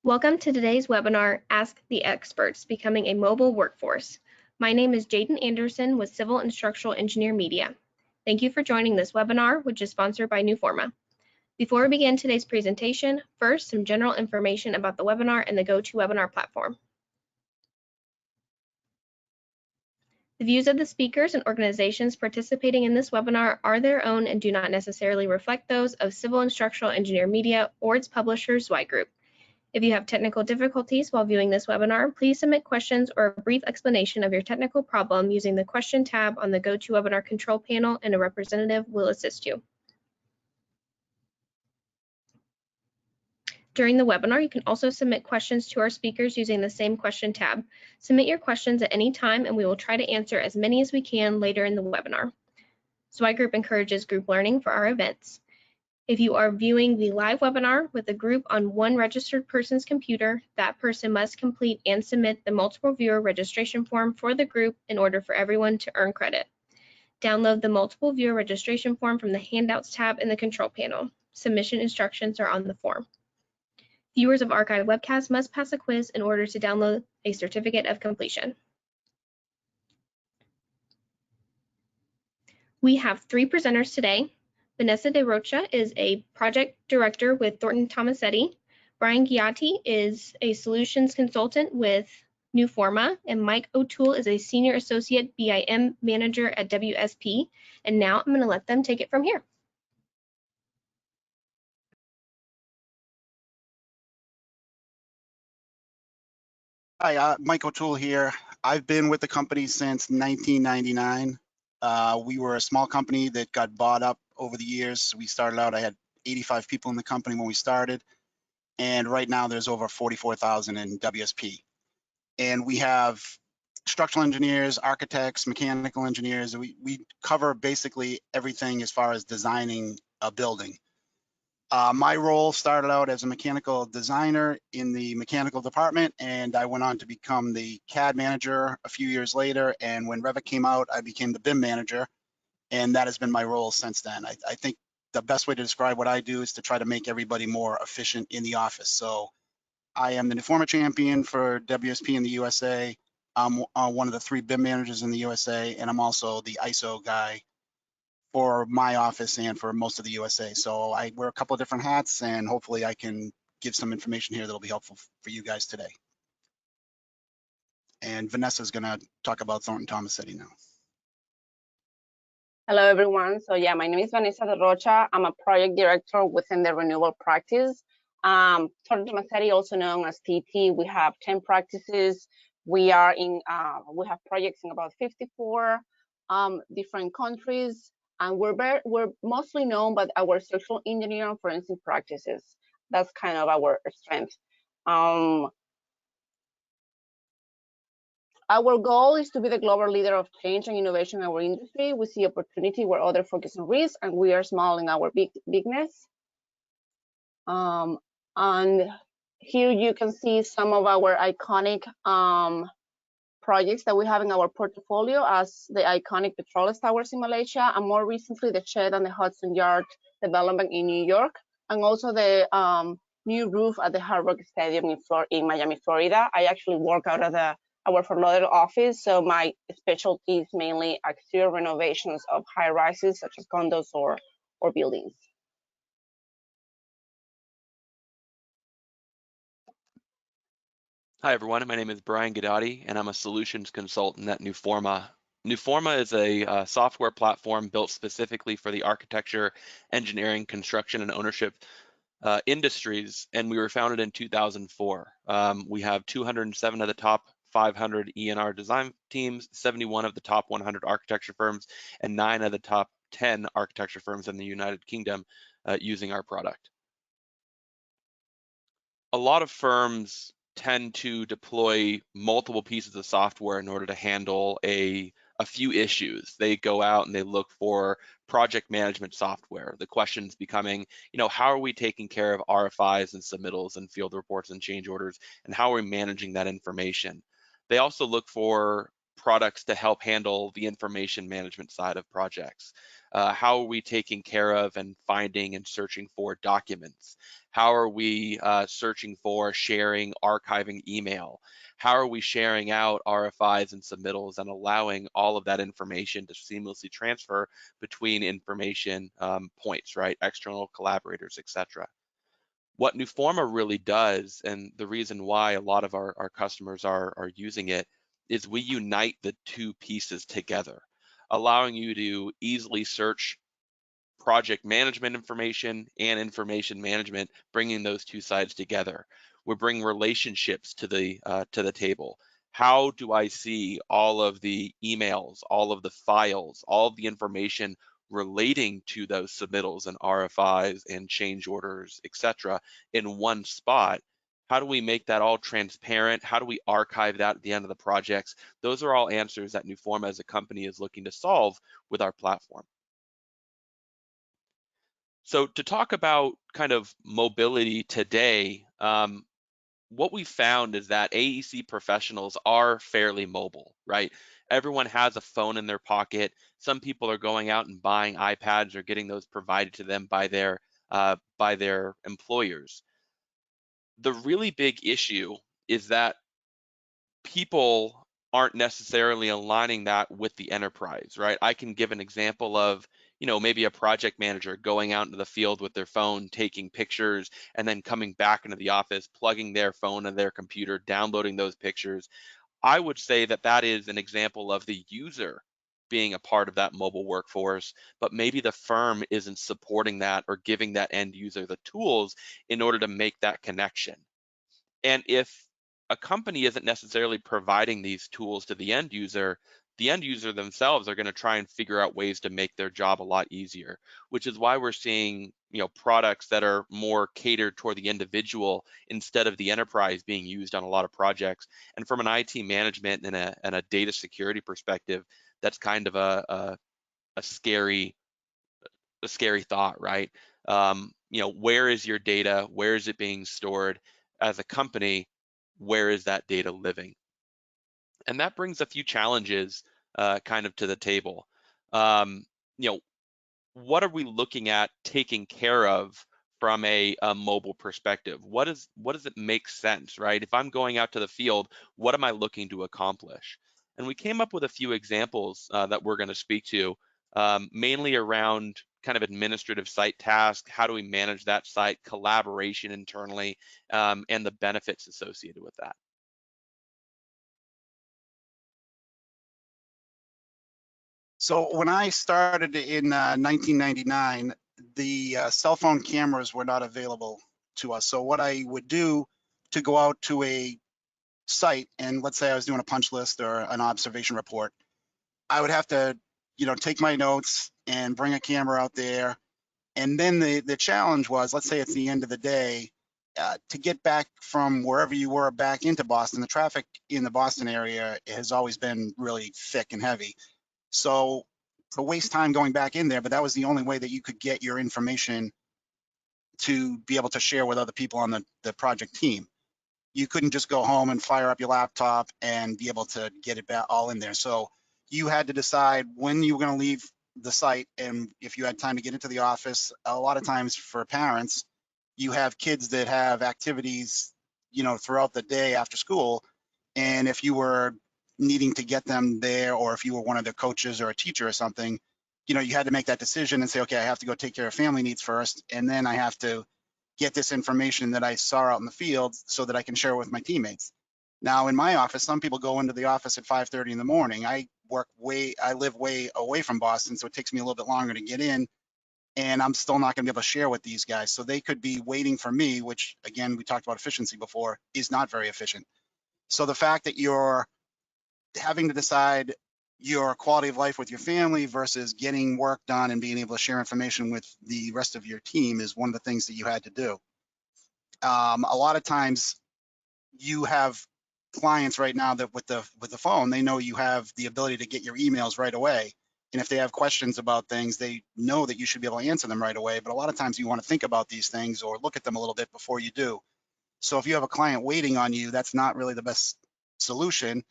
Welcome to today's webinar, Ask the Experts, Becoming a Mobile Workforce. My name is Jaden Anderson with Civil and Structural Engineer Media. Thank you for joining this webinar, which is sponsored by Newforma. Before we begin today's presentation, first, some general information about the webinar and the GoToWebinar platform. The views of the speakers and organizations participating in this webinar are their own and do not necessarily reflect those of Civil and Structural Engineer Media or its publisher, Zweig Group. If you have technical difficulties while viewing this webinar, please submit questions or a brief explanation of your technical problem using the question tab on the GoToWebinar control panel, and a representative will assist you. During the webinar, you can also submit questions to our speakers using the same question tab. Submit your questions at any time, and we will try to answer as many as we can later in the webinar. Zweig Group encourages group learning for our events. If you are viewing the live webinar with a group on one registered person's computer, that person must complete and submit the multiple viewer registration form for the group in order for everyone to earn credit. Download the multiple viewer registration form from the Handouts tab in the control panel. Submission instructions are on the form. Viewers of archived webcasts must pass a quiz in order to download a certificate of completion. We have three presenters today. Vanessa Rocha is a project director with Thornton Tomasetti. Brian Guidotti is a solutions consultant with Newforma, and Mike O'Toole is a senior associate BIM manager at WSP. And now I'm going to let them take it from here. Hi, Mike O'Toole here. I've been with the company since 1999. We were a small company that got bought up over the years. We started out, I had 85 people in the company when we started, and right now there's over 44,000 in WSP. And we have structural engineers, architects, mechanical engineers. We cover basically everything as far as designing a building. My role started out as a mechanical designer in the mechanical department, and I went on to become the CAD manager a few years later. And when Revit came out, I became the BIM manager, and that has been my role since then. I think the best way to describe what I do is to try to make everybody more efficient in the office. So I am the Newforma champion for WSP in the USA. I'm one of the 3 BIM managers in the USA, and I'm also the ISO guy for my office and for most of the USA. So I wear a couple of different hats, and hopefully I can give some information here that'll be helpful for you guys today. And Vanessa's gonna talk about Thornton Tomasetti now. Hello, everyone. So yeah, my name is Vanessa Rocha. I'm a project director within the renewable practice. Thornton Tomasetti, also known as TT, we have 10 practices. We are in, we have projects in about 54 different countries. And we're mostly known by our structural engineering and forensic practices. That's kind of our strength. Our goal is to be the global leader of change and innovation in our industry. We see opportunity where others focus on risk, and we are small in our bigness. And here you can see some of our iconic projects that we have in our portfolio, as the iconic Petroles Towers in Malaysia, and more recently the Shed and the Hudson Yard development in New York, and also the new roof at the Hard Rock Stadium in Miami, Florida. I actually work out of our Fort Lauderdale office, so my specialty is mainly exterior renovations of high rises such as condos or buildings. Hi, everyone. My name is Brian Guidotti, and I'm a solutions consultant at Newforma. Newforma is a software platform built specifically for the architecture, engineering, construction, and ownership industries, and we were founded in 2004. We have 207 of the top 500 ENR design teams, 71 of the top 100 architecture firms, and 9 of the top 10 architecture firms in the United Kingdom using our product. A lot of firms tend to deploy multiple pieces of software in order to handle a few issues. They go out and they look for project management software. The questions becoming, how are we taking care of RFIs and submittals and field reports and change orders, and how are we managing that information? They also look for products to help handle the information management side of projects? How are we taking care of and finding and searching for documents? How are we searching for, sharing, archiving email? How are we sharing out RFIs and submittals and allowing all of that information to seamlessly transfer between information points, right? External collaborators, etc. What Newforma really does, and the reason why a lot of our customers are using it, is we unite the two pieces together, allowing you to easily search project management information and information management, bringing those two sides together. We're bringing relationships to the table. How do I see all of the emails, all of the files, all of the information relating to those submittals and RFIs and change orders, etc., in one spot? How do we make that all transparent? How do we archive that at the end of the projects? Those are all answers that Newforma as a company is looking to solve with our platform. So to talk about kind of mobility today, what we found is that AEC professionals are fairly mobile, right? Everyone has a phone in their pocket. Some people are going out and buying iPads or getting those provided to them by their employers. The really big issue is that people aren't necessarily aligning that with the enterprise, right? I can give an example of, maybe a project manager going out into the field with their phone, taking pictures, and then coming back into the office, plugging their phone and their computer, downloading those pictures. I would say that that is an example of the user being a part of that mobile workforce, but maybe the firm isn't supporting that or giving that end user the tools in order to make that connection. And if a company isn't necessarily providing these tools to the end user themselves are going to try and figure out ways to make their job a lot easier, which is why we're seeing, products that are more catered toward the individual instead of the enterprise being used on a lot of projects. And from an IT management and a data security perspective, that's kind of a scary thought, right? Where is your data? Where is it being stored? As a company, where is that data living? And that brings a few challenges kind of to the table. What are we looking at taking care of from a mobile perspective? What does it make sense, right? If I'm going out to the field, what am I looking to accomplish? And we came up with a few examples that we're going to speak to, mainly around kind of administrative site tasks. How do we manage that site, collaboration internally, and the benefits associated with that. So when I started in 1999, the cell phone cameras were not available to us. So what I would do to go out to a site, and let's say I was doing a punch list or an observation report, I would have to, take my notes and bring a camera out there. And then the challenge was, let's say it's the end of the day, to get back from wherever you were back into Boston. The traffic in the Boston area has always been really thick and heavy. So to waste time going back in there, but that was the only way that you could get your information to be able to share with other people on the project team. You couldn't just go home and fire up your laptop and be able to get it back all in there. So you had to decide when you were going to leave the site and if you had time to get into the office. A lot of times for parents, you have kids that have activities, throughout the day after school. And if you were needing to get them there, or if you were one of their coaches or a teacher or something, you had to make that decision and say, okay, I have to go take care of family needs first, and then I have to get this information that I saw out in the field so that I can share with my teammates. Now in my office, some people go into the office at 5:30 in the morning. I live way away from Boston, so it takes me a little bit longer to get in, and I'm still not gonna be able to share with these guys. So they could be waiting for me, which again, we talked about efficiency before, is not very efficient. So the fact that you're having to decide your quality of life with your family versus getting work done and being able to share information with the rest of your team is one of the things that you had to do. A lot of times you have clients right now that with the phone, they know you have the ability to get your emails right away. And if they have questions about things, they know that you should be able to answer them right away. But a lot of times you want to think about these things or look at them a little bit before you do. So if you have a client waiting on you, that's not really the best solution,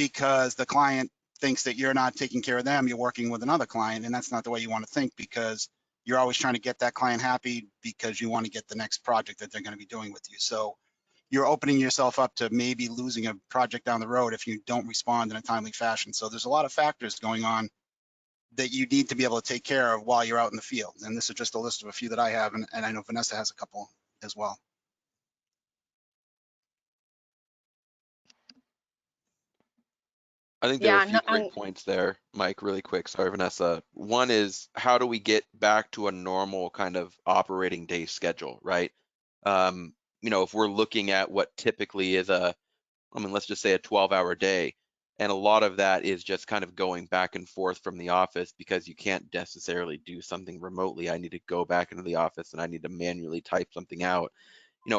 because the client thinks that you're not taking care of them, you're working with another client, and that's not the way you want to think, because you're always trying to get that client happy because you want to get the next project that they're going to be doing with you. So you're opening yourself up to maybe losing a project down the road if you don't respond in a timely fashion. So there's a lot of factors going on that you need to be able to take care of while you're out in the field. And this is just a list of a few that I have, and I know Vanessa has a couple as well. I think there are a Yeah, few great points there, Mike, really quick. Sorry, Vanessa. One is, how do we get back to a normal kind of operating day schedule, right? If we're looking at what typically is let's just say a 12-hour day, and a lot of that is just kind of going back and forth from the office because you can't necessarily do something remotely. I need to go back into the office and I need to manually type something out.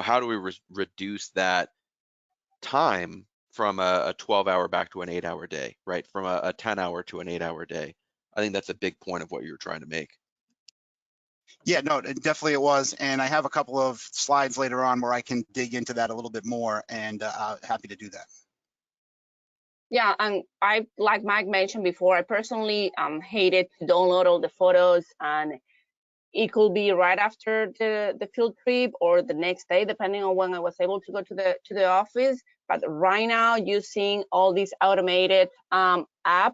How do we reduce that time from a 12-hour back to an 8-hour day, right? From a 10-hour to an 8-hour day. I think that's a big point of what you're trying to make. Yeah, no, definitely it was. And I have a couple of slides later on where I can dig into that a little bit more, and happy to do that. Yeah, and I, like Mike mentioned before, I personally hated to download all the photos, and it could be right after the field trip or the next day, depending on when I was able to go to the office. But right now, using all these automated apps,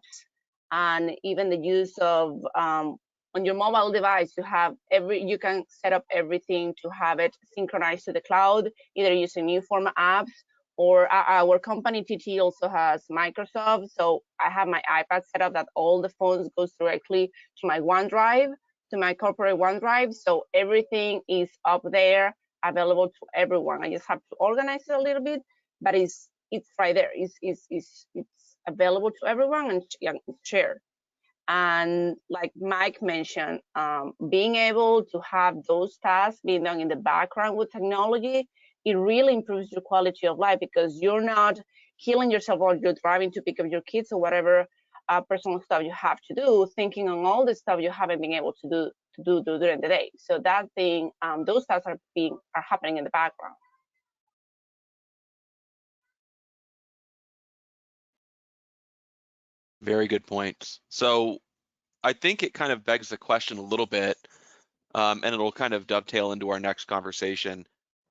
and even the use of on your mobile device, you can set up everything to have it synchronized to the cloud, either using Newforma apps, or our company TT also has Microsoft. So I have my iPad set up that all the phones goes directly to my OneDrive, to my corporate OneDrive. So everything is up there, available to everyone. I just have to organize it a little bit, but it's right there. It's available to everyone and shared. And like Mike mentioned, being able to have those tasks being done in the background with technology, it really improves your quality of life, because you're not killing yourself while you're driving to pick up your kids or whatever personal stuff you have to do, thinking on all the stuff you haven't been able to do during the day. So that thing, those tasks are happening in the background. Very good points. So I think it kind of begs the question a little bit, and it'll kind of dovetail into our next conversation.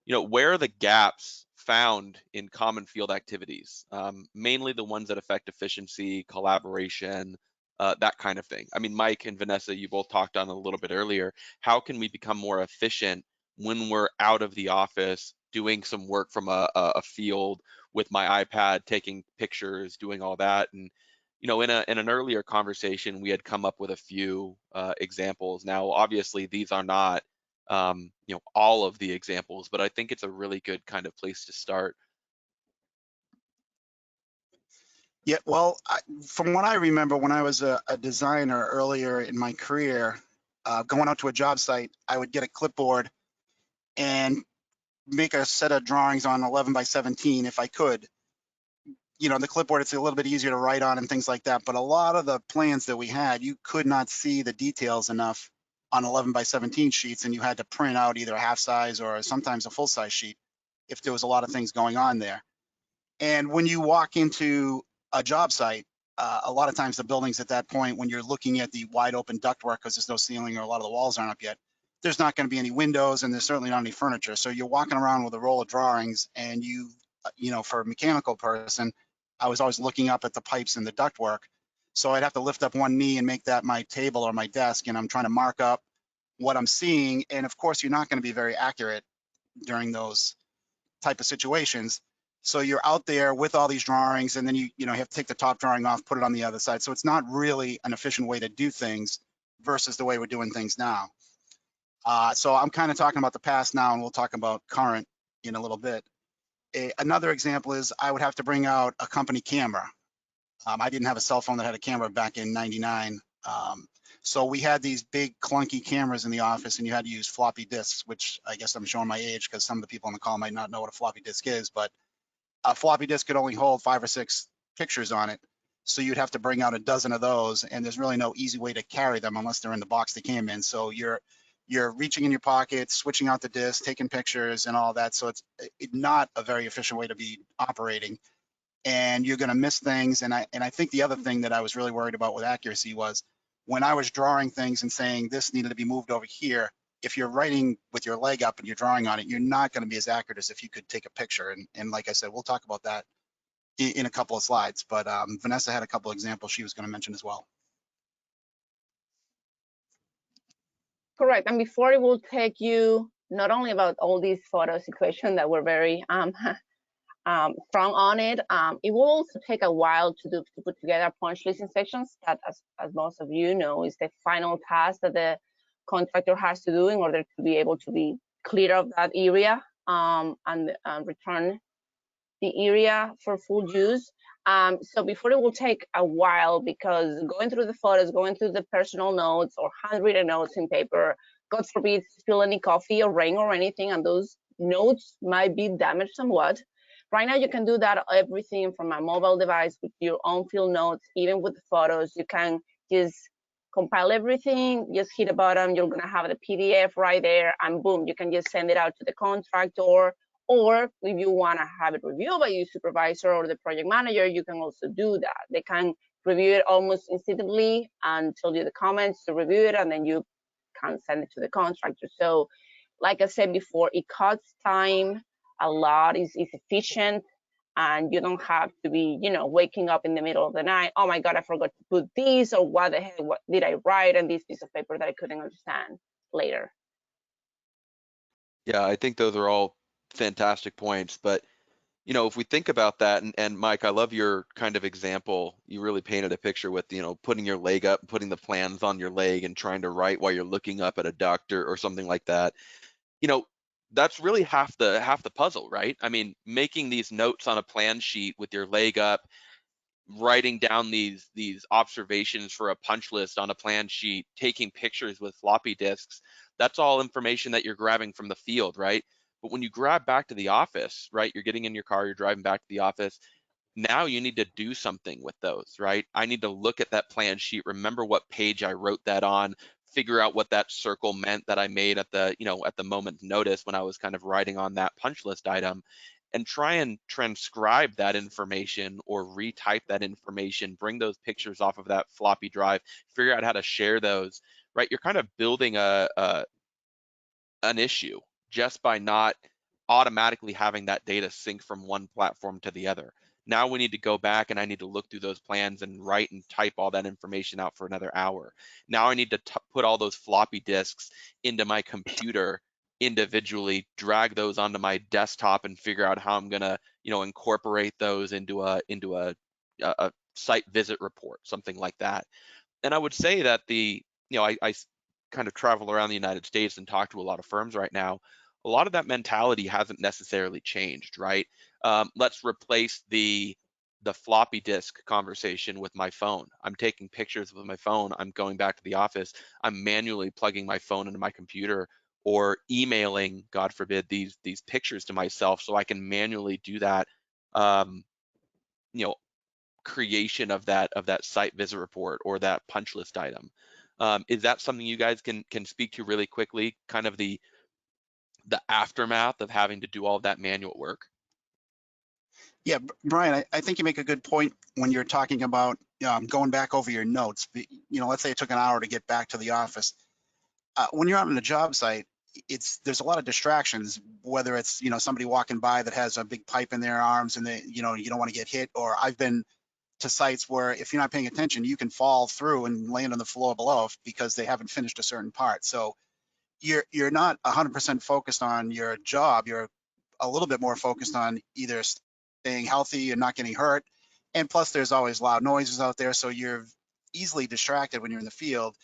Where are the gaps found in common field activities? Mainly the ones that affect efficiency, collaboration, that kind of thing. I mean, Mike and Vanessa, you both talked on a little bit earlier. How can we become more efficient when we're out of the office doing some work from a field with my iPad, taking pictures, doing all that? And in an earlier conversation, we had come up with a few examples. Now, obviously, these are not all of the examples, but I think it's a really good kind of place to start. Yeah, well, from what I remember, when I was a designer earlier in my career, going out to a job site, I would get a clipboard and make a set of drawings on 11 by 17 if I could. The clipboard, it's a little bit easier to write on and things like that, but a lot of the plans that we had, you could not see the details enough on 11 by 17 sheets, and you had to print out either a half size or sometimes a full size sheet if there was a lot of things going on there. And when you walk into a job site, a lot of times the buildings at that point, when you're looking at the wide open ductwork, because there's no ceiling or a lot of the walls aren't up yet, there's not going to be any windows, and there's certainly not any furniture. So you're walking around with a roll of drawings, and for a mechanical person, I was always looking up at the pipes and the ductwork. So I'd have to lift up one knee and make that my table or my desk, and I'm trying to mark up what I'm seeing. And of course, you're not going to be very accurate during those type of situations. So you're out there with all these drawings, and then you have to take the top drawing off, put it on the other side. So it's not really an efficient way to do things versus the way we're doing things now. So I'm kind of talking about the past now, and we'll talk about current in a little bit. Another example is I would have to bring out a company camera. I didn't have a cell phone that had a camera back in '99. So we had these big clunky cameras in the office, and you had to use floppy disks, which I guess I'm showing my age because some of the people on the call might not know what a floppy disk is, but a floppy disk could only hold 5 or 6 pictures on it. So you'd have to bring out a dozen of those, and there's really no easy way to carry them unless they're in the box they came in. So you're reaching in your pocket, switching out the disk, taking pictures and all that. So it's not a very efficient way to be operating. and you're going to miss things. And I think the other thing that I was really worried about with accuracy was when I was drawing things and saying this needed to be moved over here, if you're writing with your leg up and you're drawing on it, you're not going to be as accurate as if you could take a picture. And like I said, we'll talk about that in a couple of slides, but Vanessa had a couple of examples she was going to mention as well. Correct. And before it will take you not only about all these photo situations that were very strong on it, it will also take a while to put together punch list inspections. That, as most of you know, is the final task that the contractor has to do in order to be able to be clear of that area and return the area for full use. So before it will take a while, because going through the photos, going through the personal notes or handwritten notes in paper, God forbid spill any coffee or rain or anything, and those notes might be damaged somewhat. Right now, you can do that everything from a mobile device with your own field notes, even with the photos. You can just compile everything, just hit a button, you're gonna have the PDF right there, and boom, you can just send it out to the contractor. Or if you want to have it reviewed by your supervisor or the project manager, you can also do that. They can review it almost instantly and tell you the comments to review it, and then you can send it to the contractor. So like I said before, it cuts time a lot, is efficient, and you don't have to be, waking up in the middle of the night, oh my God, I forgot to put this, or what the heck, what did I write on this piece of paper that I couldn't understand later. Yeah, I think those are all fantastic points. But, if we think about that, and Mike, I love your kind of example. You really painted a picture with, putting your leg up, putting the plans on your leg and trying to write while you're looking up at a doctor or something like that. That's really half the puzzle, right? I mean, making these notes on a plan sheet with your leg up, writing down these observations for a punch list on a plan sheet, taking pictures with floppy disks, that's all information that you're grabbing from the field, right? But when you grab back to the office, right, you're getting in your car, you're driving back to the office, now you need to do something with those, right? I need to look at that plan sheet, remember what page I wrote that on, figure out what that circle meant that I made at the, at the moment's notice when I was kind of writing on that punch list item, and try and transcribe that information or retype that information, bring those pictures off of that floppy drive, figure out how to share those, right? You're kind of building an issue just by not automatically having that data sync from one platform to the other. Now we need to go back and I need to look through those plans and write and type all that information out for another hour. Now I need to put all those floppy disks into my computer individually, drag those onto my desktop and figure out how I'm gonna, incorporate those into a site visit report, something like that. And I would say that I kind of travel around the United States and talk to a lot of firms right now. A lot of that mentality hasn't necessarily changed, right? Let's replace the floppy disk conversation with my phone. I'm taking pictures with my phone. I'm going back to the office. I'm manually plugging my phone into my computer or emailing, God forbid, these pictures to myself so I can manually do that, creation of that site visit report or that punch list item. Is that something you guys can speak to really quickly, kind of the aftermath of having to do all of that manual work? Yeah, Brian, I think you make a good point when you're talking about going back over your notes. Let's say it took an hour to get back to the office. When you're out on a job site, there's a lot of distractions, whether it's somebody walking by that has a big pipe in their arms and you don't want to get hit, or I've been to sites where if you're not paying attention, you can fall through and land on the floor below because they haven't finished a certain part. So you're not 100% focused on your job. You're a little bit more focused on either staying healthy and not getting hurt. And plus there's always loud noises out there. So you're easily distracted when you're in the field.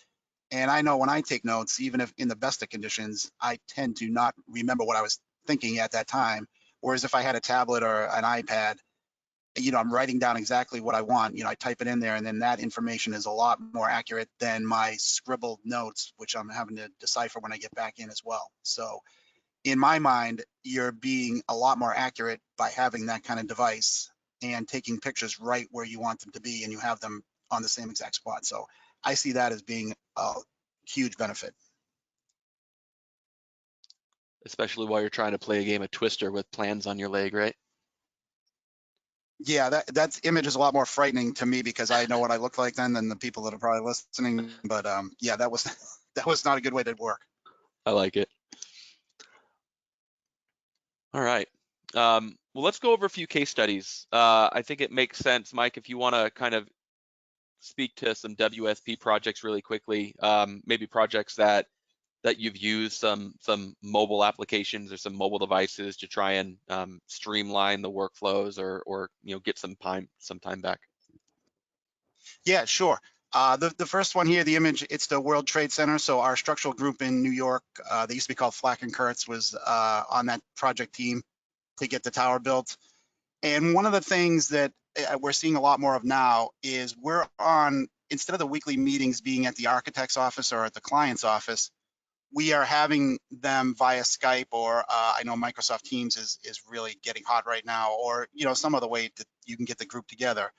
And I know when I take notes, even if in the best of conditions, I tend to not remember what I was thinking at that time. Whereas if I had a tablet or an iPad, I'm writing down exactly what I want. I type it in there, and then that information is a lot more accurate than my scribbled notes, which I'm having to decipher when I get back in as well. So in my mind, you're being a lot more accurate by having that kind of device and taking pictures right where you want them to be, and you have them on the same exact spot. So I see that as being a huge benefit. Especially while you're trying to play a game of Twister with plans on your leg, right? Yeah, that image is a lot more frightening to me because I know what I look like then than the people that are probably listening. But yeah, that was that was not a good way to work. I like it. All right. Well, let's go over a few case studies. I think it makes sense, Mike, if you want to kind of speak to some WSP projects really quickly, maybe projects that you've used some mobile applications or some mobile devices to try and streamline the workflows or get some time back. Yeah, sure. The first one here, the image, it's the World Trade Center. So our structural group in New York, they used to be called Flack and Kurtz, was on that project team to get the tower built. And one of the things that we're seeing a lot more of now is we're on, instead of the weekly meetings being at the architect's office or at the client's office, we are having them via Skype, or I know Microsoft Teams is really getting hot right now, or some other way that you can get the group together.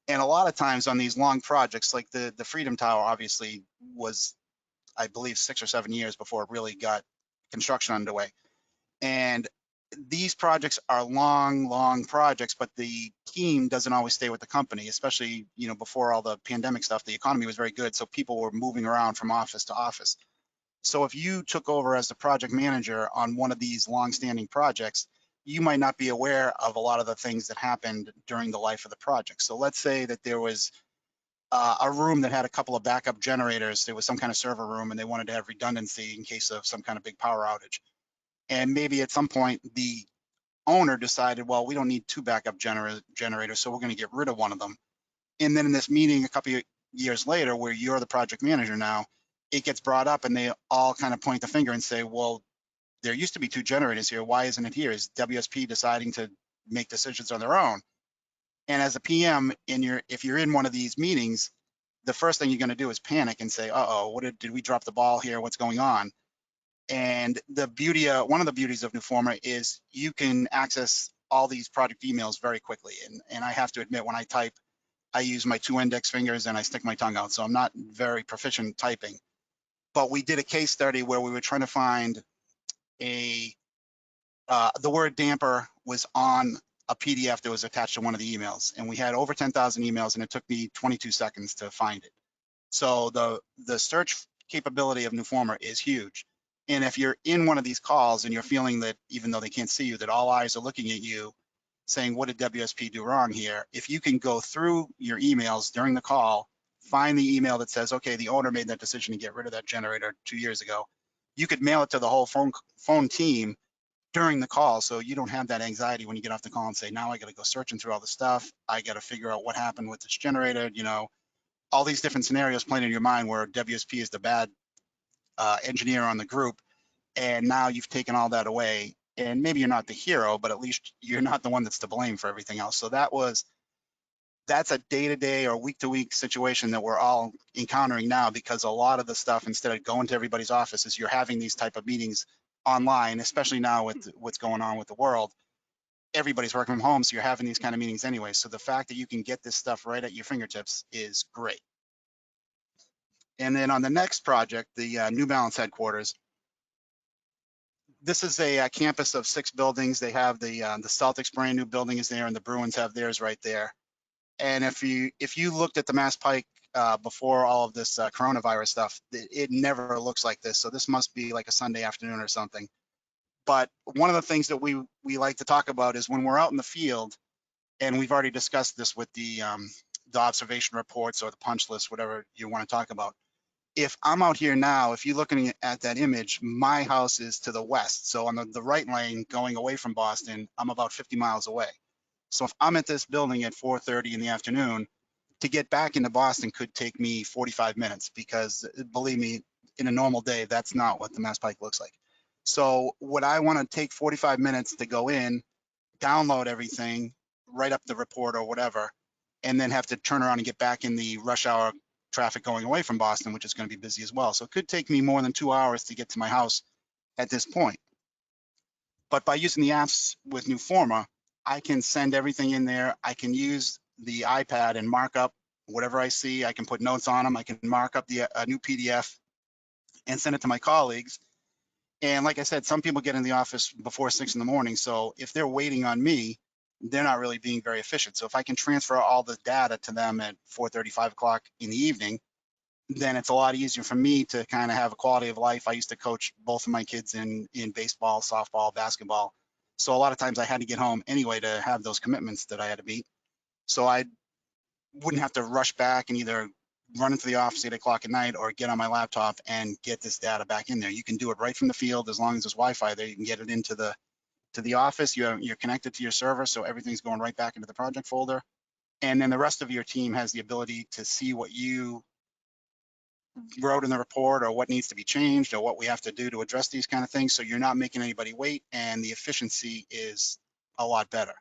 And a lot of times on these long projects, like the Freedom Tower, obviously was, I believe, 6 or 7 years before it really got construction underway. And these projects are long projects, but the team doesn't always stay with the company, especially before all the pandemic stuff. The economy was very good, so people were moving around from office to office. So if you took over as the project manager on one of these long-standing projects, you might not be aware of a lot of the things that happened during the life of the project. So let's say that there was a room that had a couple of backup generators. There was some kind of server room and they wanted to have redundancy in case of some kind of big power outage. And maybe at some point the owner decided, well, we don't need two backup generators, so we're going to get rid of one of them. And then in this meeting a couple of years later, where you're the project manager now, it gets brought up and they all kind of point the finger and say, well, there used to be two generators here. Why isn't it here? Is WSP deciding to make decisions on their own? And as a PM, if you're in one of these meetings, the first thing you're going to do is panic and say, uh-oh, did we drop the ball here? What's going on? And one of the beauties of Newforma is you can access all these project emails very quickly. And I have to admit, when I type, I use my two index fingers and I stick my tongue out. So I'm not very proficient typing. But we did a case study where we were trying to find the word damper was on a PDF that was attached to one of the emails. And we had over 10,000 emails and it took me 22 seconds to find it. So the search capability of Newforma is huge. And if you're in one of these calls and you're feeling that, even though they can't see you, that all eyes are looking at you saying, what did WSP do wrong here? If you can go through your emails during the call, find the email that says, okay, the owner made that decision to get rid of that generator 2 years ago, you could mail it to the whole phone team during the call. So you don't have that anxiety when you get off the call and say, now I got to go searching through all the stuff. I got to figure out what happened with this generator, all these different scenarios playing in your mind where WSP is the bad engineer on the group. And now you've taken all that away. And maybe you're not the hero, but at least you're not the one that's to blame for everything else. So that's a day-to-day or week-to-week situation that we're all encountering now, because a lot of the stuff, instead of going to everybody's offices, you're having these type of meetings online, especially now with what's going on with the world. Everybody's working from home, so you're having these kind of meetings anyway. So the fact that you can get this stuff right at your fingertips is great. And then on the next project, the New Balance headquarters, this is a campus of 6 buildings. They have the Celtics brand new building is there, and the Bruins have theirs right there. And if you looked at the Mass Pike before all of this coronavirus stuff, it never looks like this. So this must be like a Sunday afternoon or something. But one of the things that we like to talk about is when we're out in the field, and we've already discussed this with the observation reports or the punch list, whatever you want to talk about. If I'm out here now, if you're looking at that image, my house is to the west. So on the right lane going away from Boston, I'm about 50 miles away. So if I'm at this building at 4:30 in the afternoon, to get back into Boston could take me 45 minutes, because believe me, in a normal day, that's not what the Mass Pike looks like. So would I want to take 45 minutes to go in, download everything, write up the report or whatever, and then have to turn around and get back in the rush hour traffic going away from Boston, which is going to be busy as well? So it could take me more than 2 hours to get to my house at this point. But by using the apps with Newforma, I can send everything in there. I can use the iPad and mark up whatever I see. I can put notes on them. I can mark up a new PDF and send it to my colleagues. And like I said, some people get in the office before 6 in the morning. So if they're waiting on me, they're not really being very efficient. So if I can transfer all the data to them at 4:30, 5 o'clock in the evening, then it's a lot easier for me to kind of have a quality of life. I used to coach both of my kids in baseball, softball, basketball. So a lot of times I had to get home anyway to have those commitments that I had to meet. So I wouldn't have to rush back and either run into the office at 8 o'clock at night or get on my laptop and get this data back in there. You can do it right from the field as long as there's Wi-Fi there. You can get it into the office. You're connected to your server, so everything's going right back into the project folder. And then the rest of your team has the ability to see what you wrote in the report or what needs to be changed or what we have to do to address these kind of things. So you're not making anybody wait, and the efficiency is a lot better.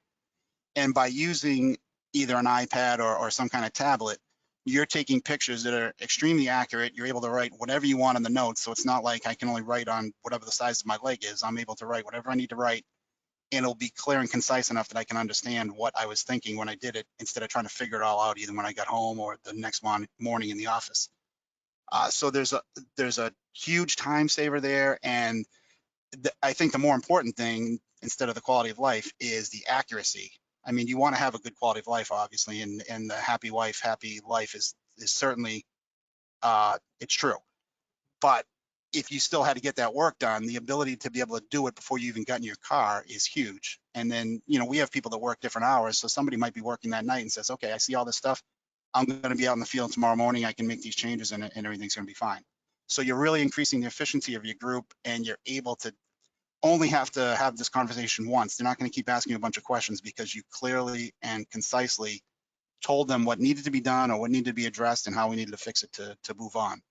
And by using either an iPad or some kind of tablet, you're taking pictures that are extremely accurate. You're able to write whatever you want in the notes. So it's not like I can only write on whatever the size of my leg is. I'm able to write whatever I need to write, and it'll be clear and concise enough that I can understand what I was thinking when I did it, instead of trying to figure it all out either when I got home or the next morning in the office. So there's a huge time saver there, and I think the more important thing, instead of the quality of life, is the accuracy. I mean, you want to have a good quality of life, obviously, and the happy wife, happy life is certainly it's true. But if you still had to get that work done, the ability to be able to do it before you even got in your car is huge. And then, we have people that work different hours, so somebody might be working that night and says, okay, I see all this stuff. I'm going to be out in the field tomorrow morning. I can make these changes and everything's going to be fine. So you're really increasing the efficiency of your group, and you're able to only have to have this conversation once. They're not going to keep asking you a bunch of questions because you clearly and concisely told them what needed to be done or what needed to be addressed and how we needed to fix it to move on.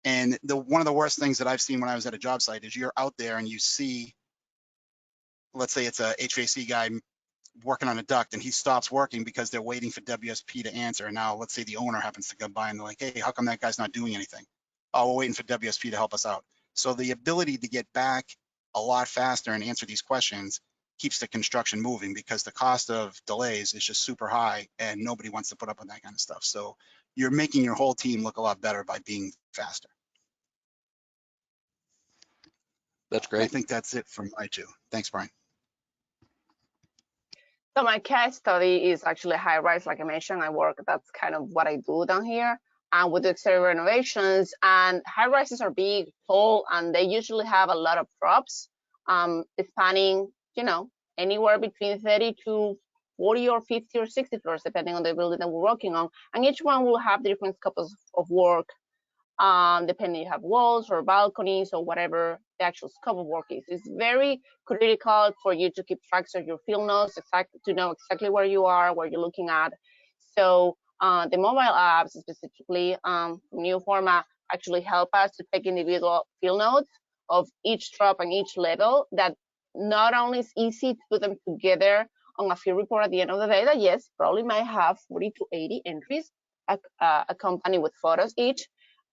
And one of the worst things that I've seen when I was at a job site is you're out there and you see, let's say it's a HVAC guy working on a duct, and he stops working because they're waiting for WSP to answer. And now let's say the owner happens to come by and they're like, hey, how come that guy's not doing anything? Oh, we're waiting for WSP to help us out. So the ability to get back a lot faster and answer these questions keeps the construction moving, because the cost of delays is just super high and nobody wants to put up with that kind of stuff. So you're making your whole team look a lot better by being faster. That's I great. think that's it from my two. Thanks, Brian. So my case study is actually Highrise, like I mentioned. That's kind of what I do down here. And we do exterior renovations, and high rises are big, tall, and they usually have a lot of drops, spanning, anywhere between 30 to 40 or 50 or 60 floors, depending on the building that we're working on. And each one will have different scopes of work, depending if you have walls or balconies or whatever the actual scope of work is. It's very critical for you to keep track of your field notes, to know exactly where you are, what you're looking at. So the mobile apps, specifically Newforma, actually help us to take individual field notes of each drop and each level. That not only is easy to put them together on a field report at the end of the day, that yes, probably might have 40 to 80 entries accompanied with photos each.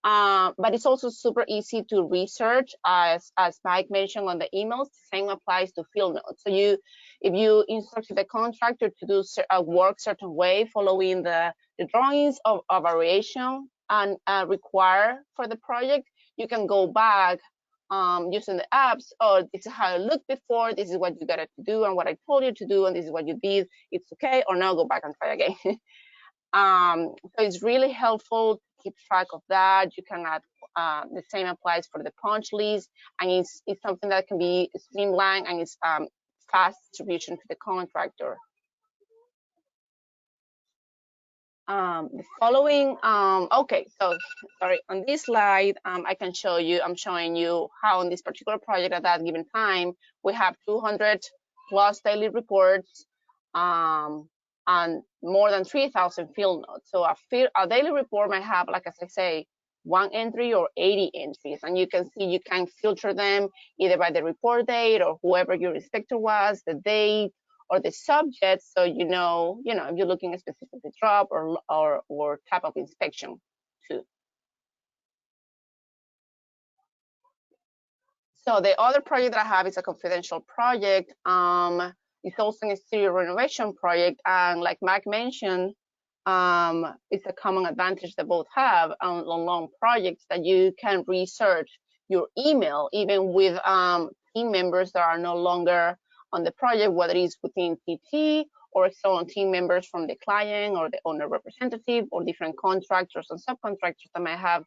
But it's also super easy to research, as Mike mentioned on the emails. The same applies to field notes. So if you instruct the contractor to do work certain way, following the drawings of variation and require for the project, you can go back using the apps. Oh, this is how it looked before. This is what you got to do, and what I told you to do, and this is what you did. It's okay, or now go back and try again. So it's really helpful to keep track of that. You can add, the same applies for the punch list, and it's something that can be streamlined, and it's fast distribution to the contractor. The following, okay, so sorry, on this slide, I'm showing you how on this particular project at that given time, we have 200 plus daily reports, and more than 3,000 field notes. So a daily report might have, like as I say, 1 entry or 80 entries, and you can see you can filter them either by the report date or whoever your inspector was, the date, or the subject, so if you're looking at specifically drop or type of inspection too. So the other project that I have is a confidential project. It's also an exterior renovation project, and like Mike mentioned, it's a common advantage that both have on long projects, that you can research your email even with team members that are no longer on the project, whether it's within TT or external team members from the client or the owner representative, or different contractors and subcontractors that might have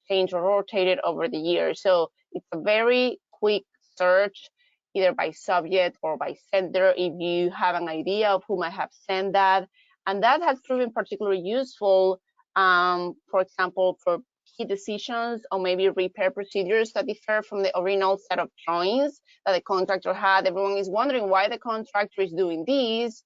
changed or rotated over the years. So it's a very quick search, either by subject or by sender, if you have an idea of who might have sent that. And that has proven particularly useful, for example, for key decisions or maybe repair procedures that differ from the original set of drawings that the contractor had. Everyone is wondering why the contractor is doing this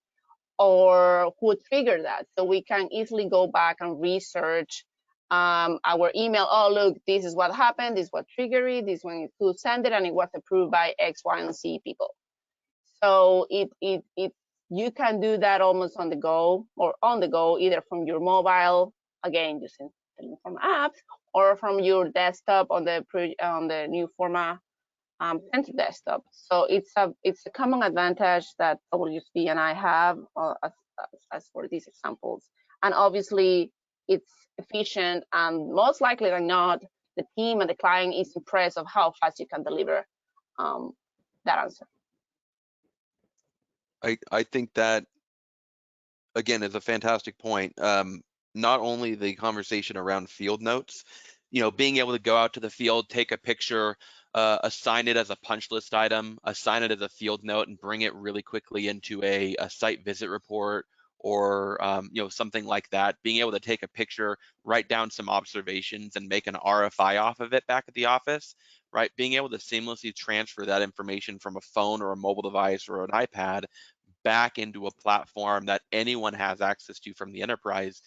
or who triggered that. So we can easily go back and research our email. Oh, look, this is what happened, this is what triggered it, this one is who sent it, and it was approved by X, Y, and Z people. So you can do that almost on the go, or on the go, either from your mobile, again, using the Newforma apps, or from your desktop on the Newforma center desktop. So it's a common advantage that WSP and I have as for these examples. And obviously it's efficient, and most likely than not, the team and the client is impressed of how fast you can deliver that answer. I think that, again, is a fantastic point. Not only the conversation around field notes, being able to go out to the field, take a picture, assign it as a punch list item, assign it as a field note, and bring it really quickly into a site visit report, or something like that. Being able to take a picture, write down some observations, and make an RFI off of it back at the office, right? Being able to seamlessly transfer that information from a phone or a mobile device or an iPad back into a platform that anyone has access to from the enterprise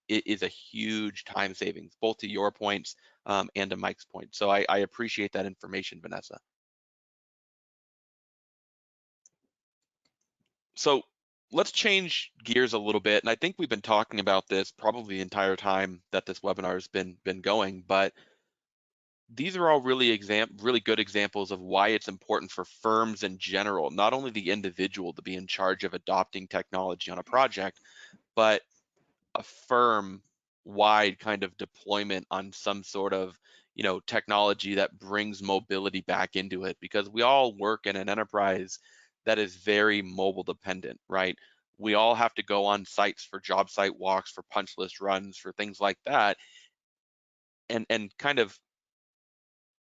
is a huge time savings, both to your points and to Mike's point. So I appreciate that information, Vanessa. So let's change gears a little bit. And I think we've been talking about this probably the entire time that this webinar has been going, but these are all really good examples of why it's important for firms in general, not only the individual to be in charge of adopting technology on a project, but a firm-wide kind of deployment on some sort of technology that brings mobility back into it, because we all work in an enterprise that is very mobile dependent, right? We all have to go on sites for job site walks, for punch list runs, for things like that, and kind of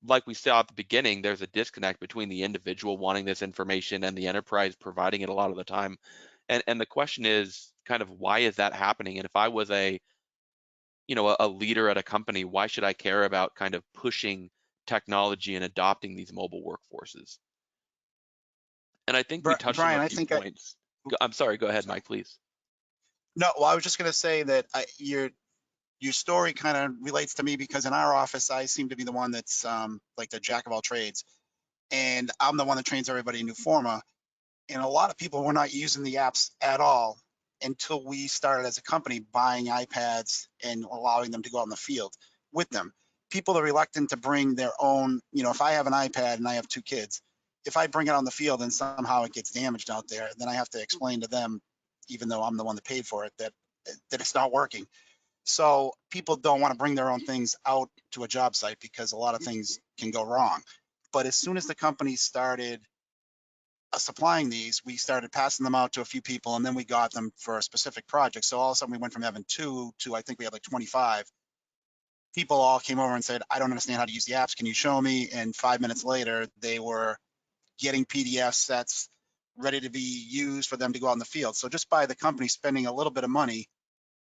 like we saw at the beginning, there's a disconnect between the individual wanting this information and the enterprise providing it a lot of the time. And the question is kind of, why is that happening? And if I was a leader at a company, why should I care about kind of pushing technology and adopting these mobile workforces? And I think we touched Brian, on a few points. I'm sorry, go ahead, Mike, please. No, well, I was just going to say that your story kind of relates to me, because in our office, I seem to be the one that's like the jack of all trades. And I'm the one that trains everybody in Newforma. And a lot of people were not using the apps at all until we started as a company buying iPads and allowing them to go out in the field with them. People are reluctant to bring their own, if I have an iPad and I have 2 kids, if I bring it on the field and somehow it gets damaged out there, then I have to explain to them, even though I'm the one that paid for it, that it's not working. So people don't want to bring their own things out to a job site because a lot of things can go wrong. But as soon as the company started supplying these, we started passing them out to a few people, and then we got them for a specific project. So all of a sudden we went from having 2 to, I think we had like 25. People all came over and said, I don't understand how to use the apps. Can you show me? And 5 minutes later, they were getting PDF sets ready to be used for them to go out in the field. So just by the company spending a little bit of money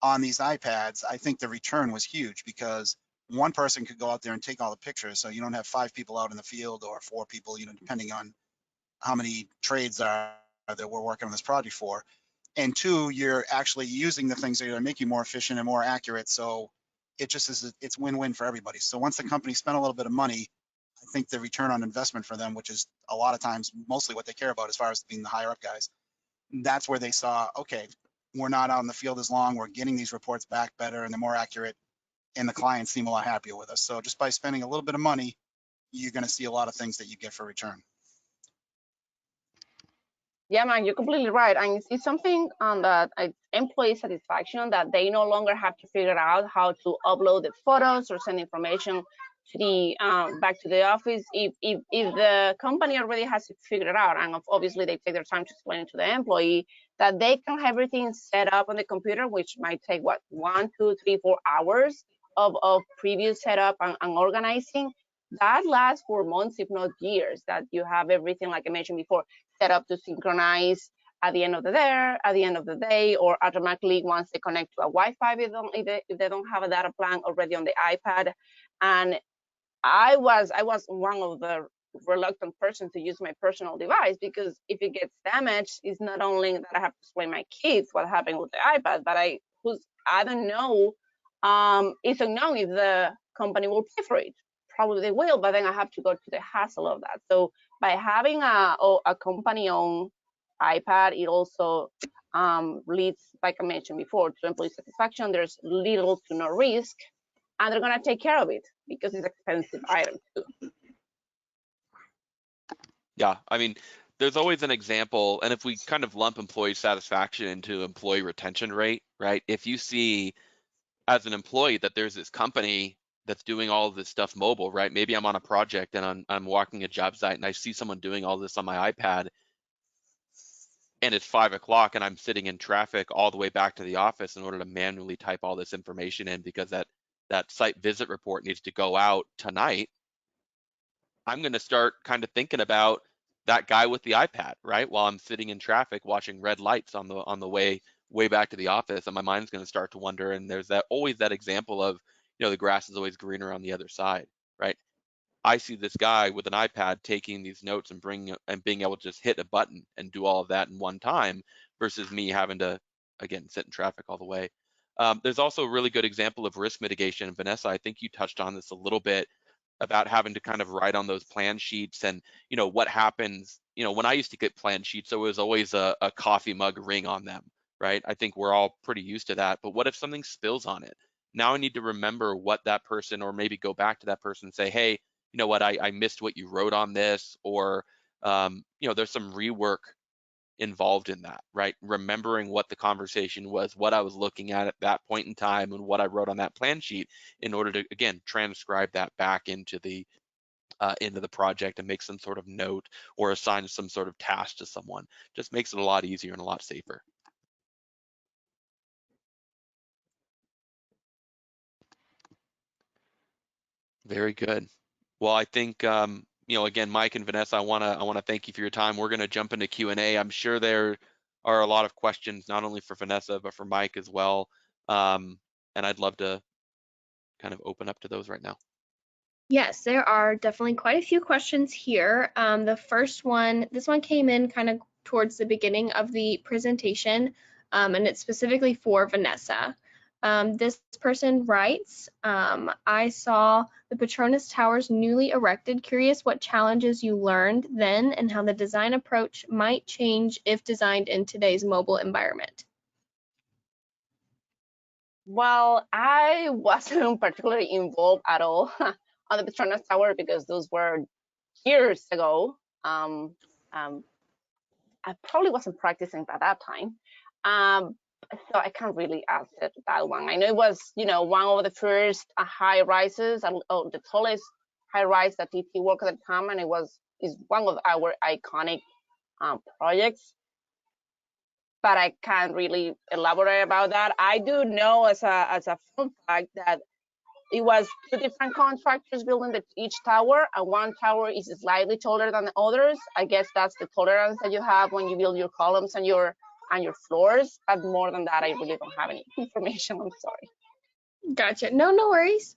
on these iPads, I think the return was huge, because one person could go out there and take all the pictures. So you don't have 5 people out in the field, or 4 people, depending on how many trades are that we're working on this project for. And 2, you're actually using the things that are making you more efficient and more accurate. So it just is, it's win-win for everybody. So once the company spent a little bit of money, I think the return on investment for them, which is a lot of times mostly what they care about as far as being the higher up guys, that's where they saw, okay, we're not out in the field as long, we're getting these reports back better and they're more accurate, and the clients seem a lot happier with us. So just by spending a little bit of money, you're going to see a lot of things that you get for return. Yeah, man, you're completely right. And it's something that employee satisfaction, that they no longer have to figure out how to upload the photos or send information to the back to the office. If the company already has it figured out, and obviously they take their time to explain it to the employee, that they can have everything set up on the computer, which might take what, 1, 2, 3, 4 hours of previous setup and organizing. That lasts for months, if not years, that you have everything, like I mentioned before, set up to synchronize at the end of the day, or automatically once they connect to a Wi-Fi if they don't have a data plan already on the iPad. And I was one of the reluctant person to use my personal device, because if it gets damaged, it's not only that I have to explain my kids what happened with the iPad, but I don't know. It's unknown if the company will pay for it. Probably they will, but then I have to go to the hassle of that. So by having a company-owned iPad, it also leads, like I mentioned before, to employee satisfaction. There's little to no risk, and they're gonna take care of it because it's an expensive item too. Yeah, I mean, there's always an example, and if we kind of lump employee satisfaction into employee retention rate, right? If you see as an employee that there's this company that's doing all of this stuff mobile, right? Maybe I'm on a project and I'm walking a job site and I see someone doing all this on my iPad, and it's 5 o'clock and I'm sitting in traffic all the way back to the office in order to manually type all this information in because that site visit report needs to go out tonight. I'm going to start kind of thinking about that guy with the iPad, right? While I'm sitting in traffic watching red lights on the way back to the office, and my mind's going to start to wonder. And there's always that example of, the grass is always greener on the other side, right? I see this guy with an iPad taking these notes and being able to just hit a button and do all of that in one time versus me having to, again, sit in traffic all the way. There's also a really good example of risk mitigation. Vanessa, I think you touched on this a little bit about having to kind of write on those plan sheets and, what happens, when I used to get plan sheets, there was always a coffee mug ring on them, right? I think we're all pretty used to that, but what if something spills on it? Now I need to remember what that person, or maybe go back to that person and say, hey, you know what, I missed what you wrote on this, or, there's some rework involved in that, right? Remembering what the conversation was, what I was looking at that point in time, and what I wrote on that plan sheet in order to, again, transcribe that back into the project and make some sort of note or assign some sort of task to someone. Just makes it a lot easier and a lot safer. Very good. Well, I think, again, Mike and Vanessa, I want to thank you for your time. We're going to jump into Q&A. I'm sure there are a lot of questions, not only for Vanessa, but for Mike as well. And I'd love to kind of open up to those right now. Yes, there are definitely quite a few questions here. The first one, this one came in kind of towards the beginning of the presentation, and it's specifically for Vanessa. This person writes, I saw the Petronas Towers newly erected. Curious what challenges you learned then and how the design approach might change if designed in today's mobile environment. Well, I wasn't particularly involved at all on the Petronas Tower because those were years ago. I probably wasn't practicing at that time. So I can't really answer that one. I know it was, one of the first high rises, the tallest high rise that TT worked at the time, and is one of our iconic projects. But I can't really elaborate about that. I do know as a fun fact that it was 2 different contractors building each tower, and one tower is slightly taller than the others. I guess that's the tolerance that you have when you build your columns and your floors. But more than that, I really don't have any information. I'm sorry. Gotcha. No worries.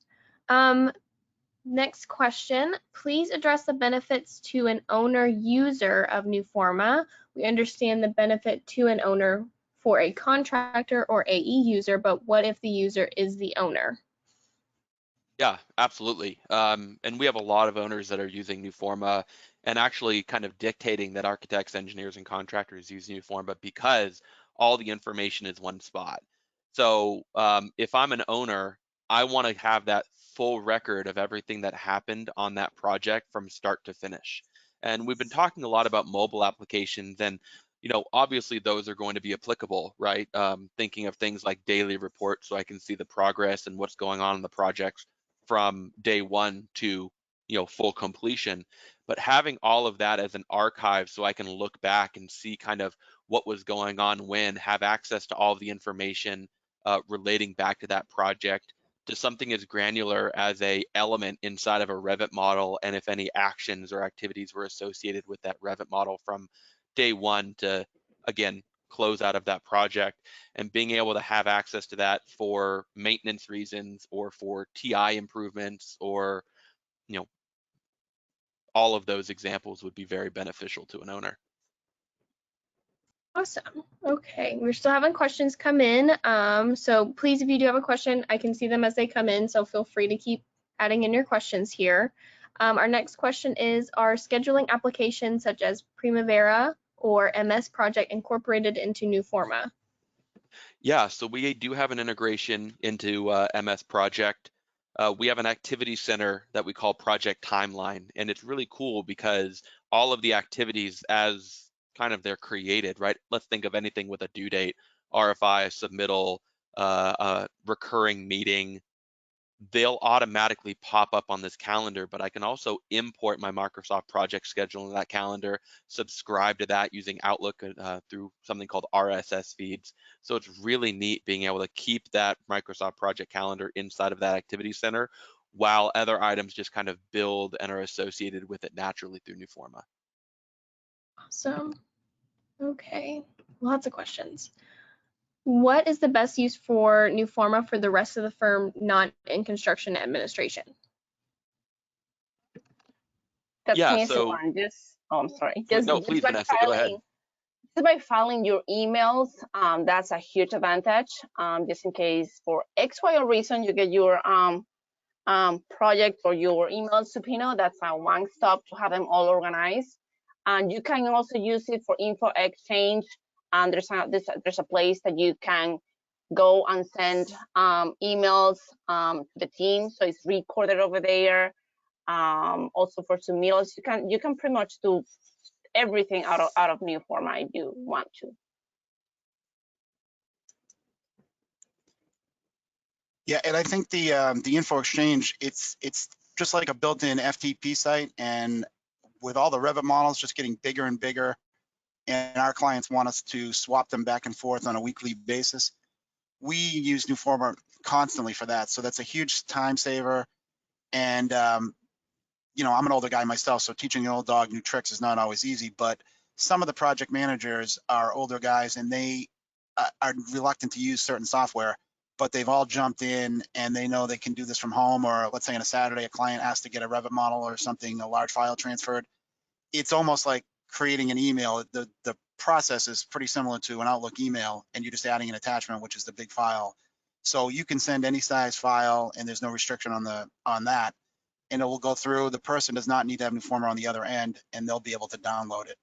Next question. Please address the benefits to an owner user of Newforma. We understand the benefit to an owner for a contractor or AE user, but what if the user is the owner? Yeah, absolutely. And we have a lot of owners that are using Newforma and actually kind of dictating that architects, engineers, and contractors use Newforma because all the information is one spot. So if I'm an owner, I want to have that full record of everything that happened on that project from start to finish. And we've been talking a lot about mobile applications, and obviously those are going to be applicable, right? Thinking of things like daily reports so I can see the progress and what's going on in the projects from day 1 to full completion. But having all of that as an archive so I can look back and see kind of what was going on when, have access to all the information relating back to that project, to something as granular as a element inside of a Revit model, and if any actions or activities were associated with that Revit model from day one to, again, close out of that project, and being able to have access to that for maintenance reasons or for TI improvements, or all of those examples would be very beneficial to an owner. Awesome. Okay, we're still having questions come in. So please, if you do have a question, I can see them as they come in, so feel free to keep adding in your questions here. Our next question is, are scheduling applications such as Primavera or MS Project incorporated into Newforma? Yeah, so we do have an integration into MS Project. We have an activity center that we call Project Timeline, and it's really cool because all of the activities, as kind of they're created, right? Let's think of anything with a due date, RFI, submittal, a recurring meeting. They'll automatically pop up on this calendar, but I can also import my Microsoft project schedule in that calendar, subscribe to that using Outlook through something called RSS feeds. So it's really neat being able to keep that Microsoft project calendar inside of that activity center, while other items just kind of build and are associated with it naturally through Newforma. Awesome. Okay, lots of questions. What is the best use for Newforma for the rest of the firm not in construction administration? That's Yeah, an easy so one. I'm sorry. no, please, Vanessa, go ahead. Just by filing your emails, that's a huge advantage. Just in case for X, Y, or reason you get your project or your email subpoena, that's a one stop to have them all organized. And you can also use it for info exchange. And there's a place that you can go and send emails to the team, so it's recorded over there. Also for submittals, you can pretty much do everything out of Newforma if you want to. Yeah, and I think the info exchange, it's just like a built-in FTP site, and with all the Revit models just getting bigger and bigger, and our clients want us to swap them back and forth on a weekly basis, we use Newforma constantly for that. So that's a huge time saver. And I'm an older guy myself, so teaching an old dog new tricks is not always easy, but some of the project managers are older guys, and they are reluctant to use certain software, but they've all jumped in and they know they can do this from home. Or let's say on a Saturday, a client has to get a Revit model or something, a large file transferred. It's almost like creating an email. The process is pretty similar to an Outlook email, and you're just adding an attachment, which is the big file. So you can send any size file, and there's no restriction on that. And it will go through. The person does not need to have Newforma on the other end, and they'll be able to download it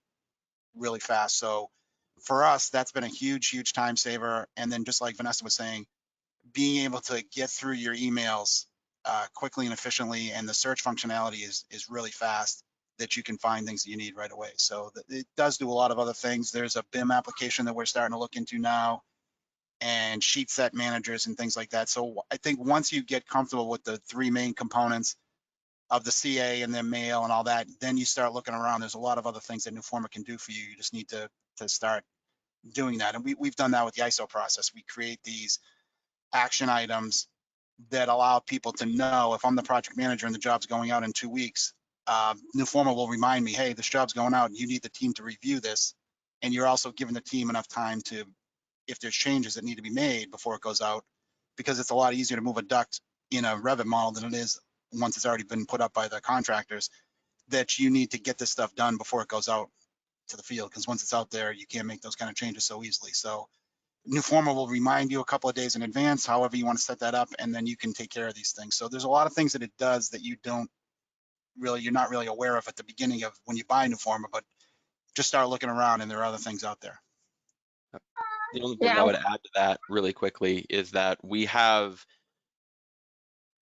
really fast. So for us, that's been a huge, huge time saver. And then just like Vanessa was saying, being able to get through your emails quickly and efficiently, and the search functionality is really fast, that you can find things that you need right away. So it does do a lot of other things. There's a BIM application that we're starting to look into now, and sheet set managers and things like that. So I think once you get comfortable with the three main components of the CA and then mail and all that, then you start looking around. There's a lot of other things that Newforma can do for you. You just need to start doing that. And we've done that with the ISO process. We create these action items that allow people to know, if I'm the project manager and the job's going out in 2 weeks, Newforma will remind me, hey, this job's going out, you need the team to review this. And you're also giving the team enough time to, if there's changes that need to be made before it goes out, because it's a lot easier to move a duct in a Revit model than it is once it's already been put up by the contractors, that you need to get this stuff done before it goes out to the field, because once it's out there, you can't make those kind of changes so easily. So Newforma will remind you a couple of days in advance, however you want to set that up, and then you can take care of these things. So there's a lot of things that it does that you're not really aware of at the beginning of when you buy Newforma, but just start looking around and there are other things out there. The only thing I would add to that really quickly is that we have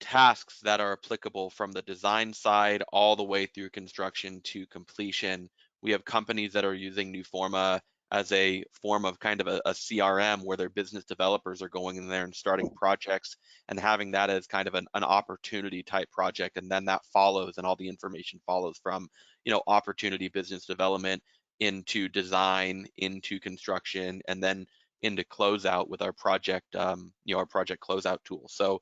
tasks that are applicable from the design side all the way through construction to completion. We have companies that are using Newforma as a form of kind of a CRM where their business developers are going in there and starting projects and having that as kind of an opportunity type project. And then that follows, and all the information follows from, opportunity business development into design, into construction, and then into closeout with our project, our project closeout tool. So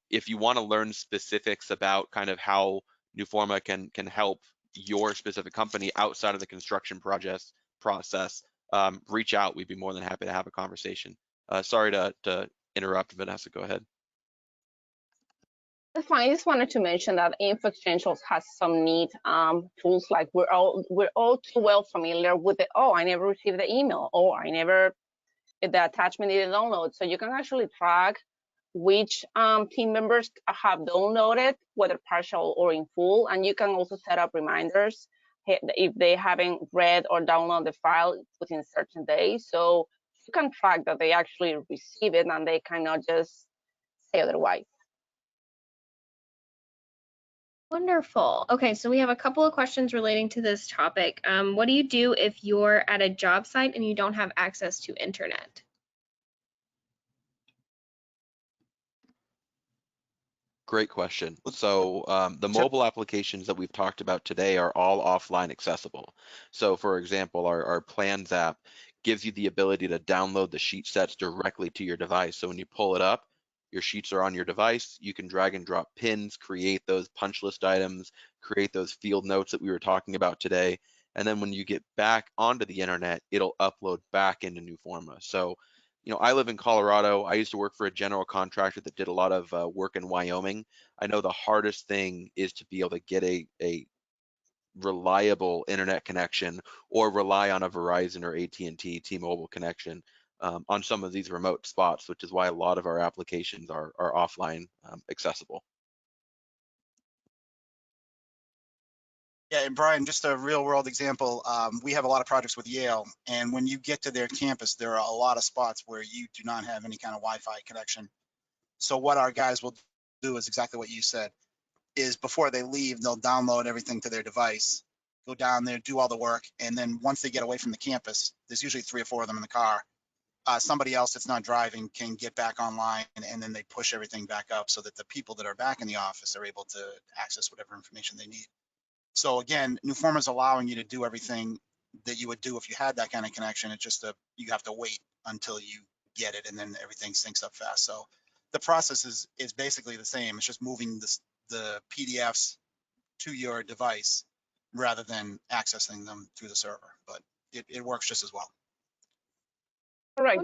if you want to learn specifics about kind of how Newforma can help your specific company outside of the construction process, reach out. We'd be more than happy to have a conversation. Sorry to interrupt, Vanessa, go ahead. That's fine. I just wanted to mention that Info Exchange also has some neat tools. Like we're all too well familiar with the, oh, I never received the email, or the attachment didn't download. So you can actually track which team members have downloaded, whether partial or in full, and you can also set up reminders if they haven't read or downloaded the file within certain days. So you can track that they actually receive it and they cannot just say otherwise. Wonderful. Okay, so we have a couple of questions relating to this topic. What do you do if you're at a job site and you don't have access to internet? Great question. So the mobile applications that we've talked about today are all offline accessible. So for example, our plans app gives you the ability to download the sheet sets directly to your device. So when you pull it up, your sheets are on your device. You can drag and drop pins, create those punch list items, create those field notes that we were talking about today. And then when you get back onto the internet, it'll upload back into Newforma. So I live in Colorado. I used to work for a general contractor that did a lot of work in Wyoming. I know the hardest thing is to be able to get a reliable internet connection or rely on a Verizon or AT&T T-Mobile connection on some of these remote spots, which is why a lot of our applications are offline accessible. Yeah, and Brian, just a real world example, we have a lot of projects with Yale, and when you get to their campus, there are a lot of spots where you do not have any kind of Wi-Fi connection. So what our guys will do is exactly what you said, is before they leave, they'll download everything to their device, go down there, do all the work, and then once they get away from the campus, there's usually 3 or 4 of them in the car, somebody else that's not driving can get back online, and then they push everything back up so that the people that are back in the office are able to access whatever information they need. So again, Newforma is allowing you to do everything that you would do if you had that kind of connection. It's just you have to wait until you get it, and then everything syncs up fast. So the process is basically the same. It's just moving the PDFs to your device rather than accessing them through the server, but it works just as well. Correct.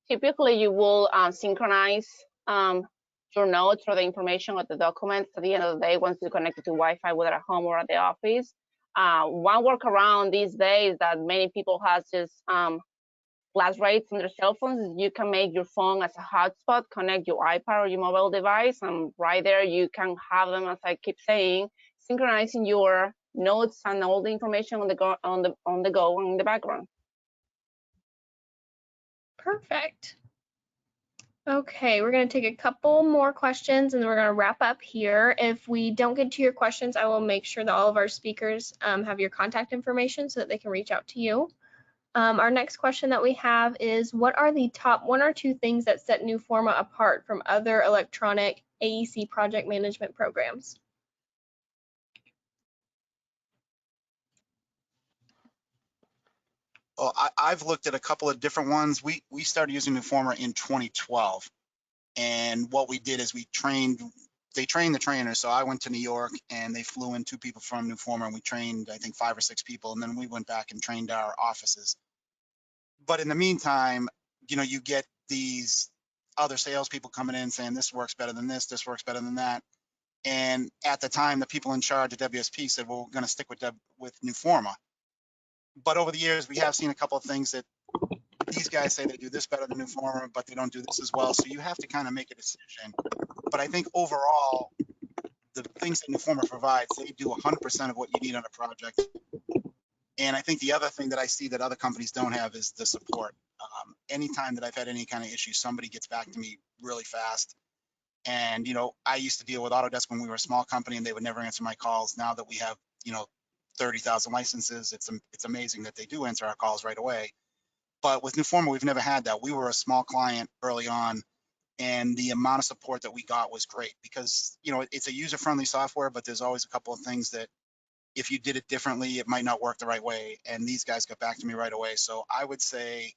Typically, you will synchronize your notes or the information or the documents at the end of the day once you connect it to Wi-Fi, whether at home or at the office. One workaround these days that many people have just flash rates on their cell phones is you can make your phone as a hotspot, connect your iPad or your mobile device, and right there you can have them, as I keep saying, synchronizing your notes and all the information on the go in the background. Perfect. Okay, we're going to take a couple more questions and then we're going to wrap up here. If we don't get to your questions, I will make sure that all of our speakers have your contact information so that they can reach out to you. Our next question that we have is, what are the top 1 or 2 things that set Newforma apart from other electronic AEC project management programs? Well, I've looked at a couple of different ones. We started using Newforma in 2012, and what we did is they trained the trainers. So I went to New York and they flew in 2 people from Newforma, and we trained, I think, 5 or 6 people, and then we went back and trained our offices. But in the meantime, you get these other salespeople coming in saying this works better than this works better than that. And at the time, the people in charge of WSP said, well, we're going to stick with Newforma. But over the years, we have seen a couple of things that these guys say they do this better than Newforma, but they don't do this as well. So you have to kind of make a decision. But I think overall, the things that Newforma provides, they do 100% of what you need on a project. And I think the other thing that I see that other companies don't have is the support. Anytime that I've had any kind of issue, somebody gets back to me really fast. And, I used to deal with Autodesk when we were a small company and they would never answer my calls. Now that we have, 30,000 licenses. It's amazing that they do answer our calls right away. But with Newforma, we've never had that. We were a small client early on, and the amount of support that we got was great because, you know, it's a user-friendly software, but there's always a couple of things that if you did it differently, it might not work the right way. And these guys got back to me right away. So I would say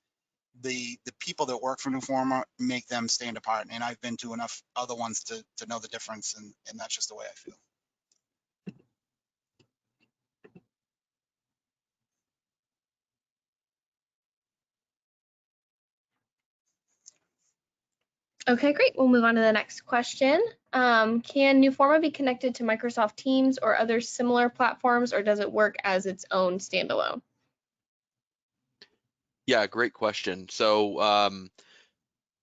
the people that work for Newforma make them stand apart. And I've been to enough other ones to know the difference, and that's just the way I feel. Okay, great. We'll move on to the next question. Can Newforma be connected to Microsoft Teams or other similar platforms, or does it work as its own standalone? Yeah, great question. So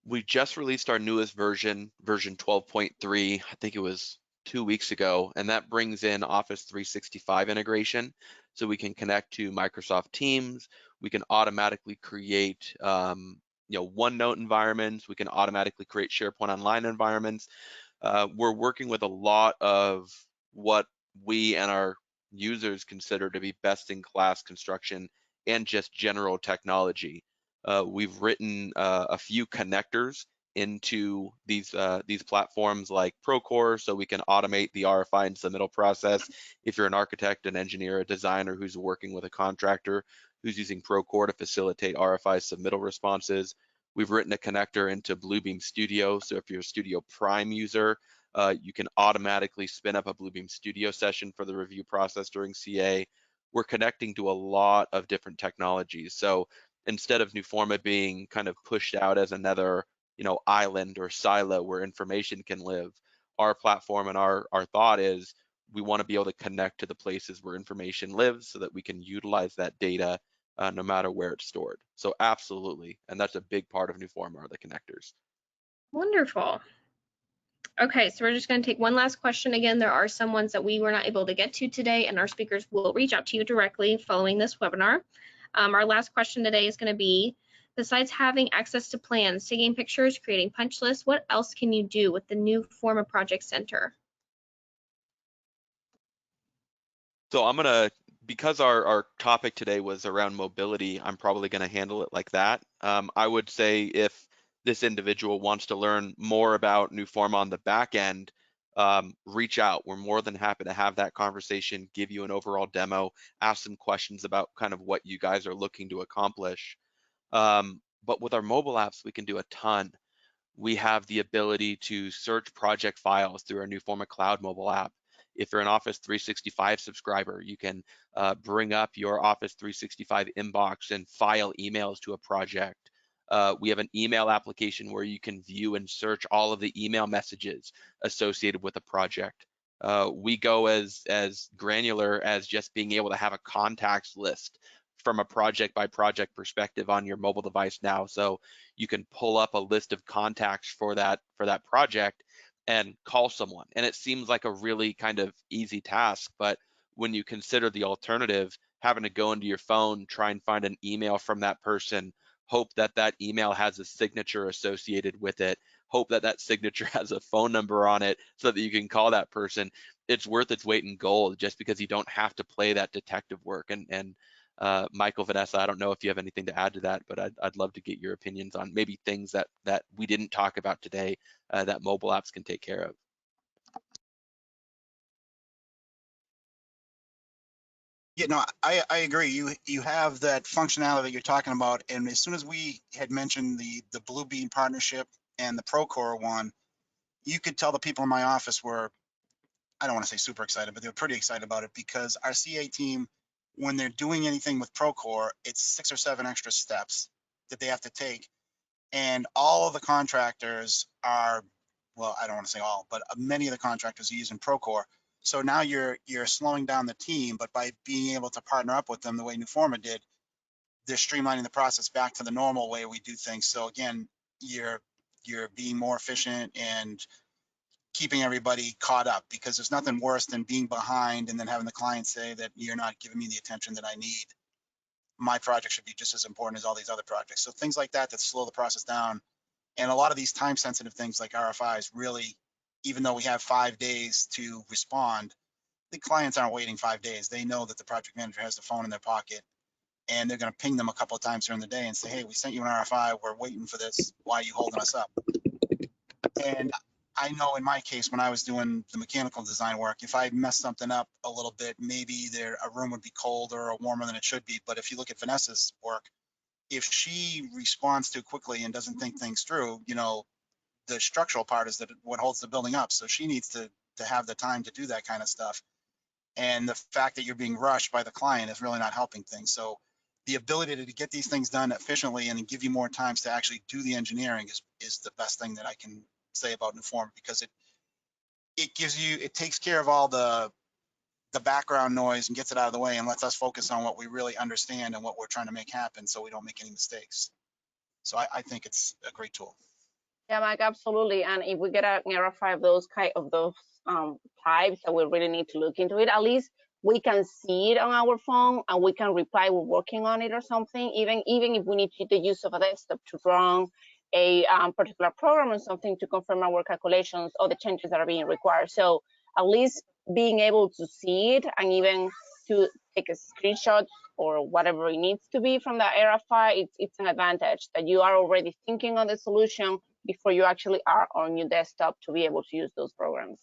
we just released our newest version 12.3. I think it was 2 weeks ago, and that brings in Office 365 integration. So we can connect to Microsoft Teams. We can automatically create OneNote environments. We can automatically create SharePoint Online environments. We're working with a lot of what we and our users consider to be best in class construction and just general technology. We've written a few connectors into these platforms like Procore, so we can automate the RFI and submittal process. If you're an architect, an engineer, a designer who's working with a contractor who's using Procore to facilitate RFI submittal responses. We've written a connector into Bluebeam Studio, so if you're a Studio Prime user, you can automatically spin up a Bluebeam Studio session for the review process during CA. We're connecting to a lot of different technologies. So instead of Newforma being kind of pushed out as another, island or silo where information can live, our platform and our thought is we want to be able to connect to the places where information lives so that we can utilize that data no matter where it's stored. So absolutely, and that's a big part of Newforma are the connectors. Wonderful. Okay, so we're just going to take one last question. Again, there are some ones that we were not able to get to today, and our speakers will reach out to you directly following this webinar. Our last question today is going to be, besides having access to plans, taking pictures, creating punch lists, what else can you do with the Newforma Project Center? So I'm gonna, because our topic today was around mobility, I'm probably gonna handle it like that. I would say if this individual wants to learn more about Newforma on the back end, reach out. We're more than happy to have that conversation, give you an overall demo, ask some questions about kind of what you guys are looking to accomplish. But with our mobile apps, we can do a ton. We have the ability to search project files through our Newforma Cloud mobile app. If you're an Office 365 subscriber, you can bring up your Office 365 inbox and file emails to a project. We have an email application where you can view and search all of the email messages associated with a project. We go as granular as just being able to have a contacts list from a project by project perspective on your mobile device now. So you can pull up a list of contacts for that project and call someone. And it seems like a really kind of easy task, but when you consider the alternative, having to go into your phone, try and find an email from that person, hope that that email has a signature associated with it, hope that that signature has a phone number on it so that you can call that person, it's worth its weight in gold just because you don't have to play that detective work. And Michael, Vanessa, I don't know if you have anything to add to that, but I'd love to get your opinions on maybe things that we didn't talk about today that mobile apps can take care of. Yeah, no, I agree. You have that functionality that you're talking about, and as soon as we had mentioned the Bluebeam partnership and the Procore one, you could tell the people in my office were, I don't want to say super excited, but they were pretty excited about it because our CA team, when they're doing anything with Procore, it's 6 or 7 extra steps that they have to take, and all of the contractors are, well, I don't want to say all, but many of the contractors are using Procore. So now you're slowing down the team, but by being able to partner up with them the way Newforma did, they're streamlining the process back to the normal way we do things. So again, you're being more efficient and keeping everybody caught up, because there's nothing worse than being behind and then having the client say that you're not giving me the attention that I need. My project should be just as important as all these other projects. So things like that slow the process down. And a lot of these time sensitive things like RFIs really, even though we have 5 days to respond, the clients aren't waiting 5 days. They know that the project manager has the phone in their pocket, and they're going to ping them a couple of times during the day and say, hey, we sent you an RFI. We're waiting for this. Why are you holding us up? And I know in my case, when I was doing the mechanical design work, if I messed something up a little bit, maybe a room would be colder or warmer than it should be. But if you look at Vanessa's work, if she responds too quickly and doesn't think things through, you know, the structural part is that what holds the building up. So she needs to have the time to do that kind of stuff. And the fact that you're being rushed by the client is really not helping things. So the ability to get these things done efficiently and give you more times to actually do the engineering is the best thing that I can say about Newforma, because it takes care of all the background noise and gets it out of the way and lets us focus on what we really understand and what we're trying to make happen, so we don't make any mistakes. So I think it's a great tool. Yeah, Mike, absolutely. And if we get an RFI of those types that we really need to look into it, at least we can see it on our phone and we can reply we're working on it or something. Even if we need the use of a desktop to run a particular program or something to confirm our calculations or the changes that are being required. So at least being able to see it and even to take a screenshot or whatever it needs to be from that RFI, it's an advantage that you are already thinking on the solution before you actually are on your desktop to be able to use those programs.